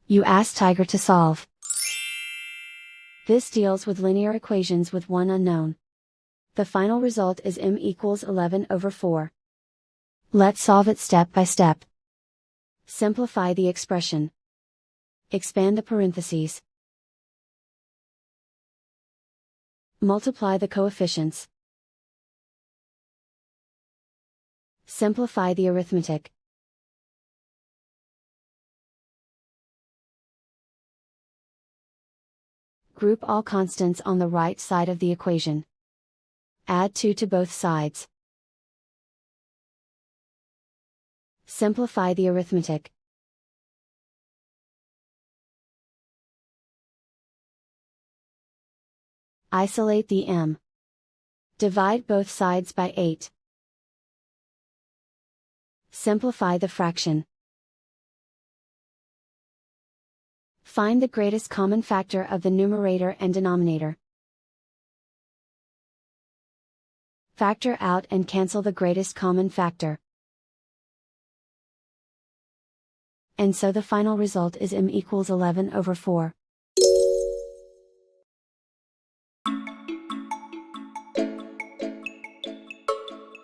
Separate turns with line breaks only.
You ask Tiger to solve. This deals with linear equations with one unknown. The final result is m equals 11/4. Let's solve it step by step. Simplify the expression. Expand the parentheses. Multiply the coefficients. Simplify the arithmetic. Group all constants on the right side of the equation. Add 2 to both sides. Simplify the arithmetic. Isolate the m. Divide both sides by 8. Simplify the fraction. Find the greatest common factor of the numerator and denominator. Factor out and cancel the greatest common factor. And so the final result is m equals 11/4.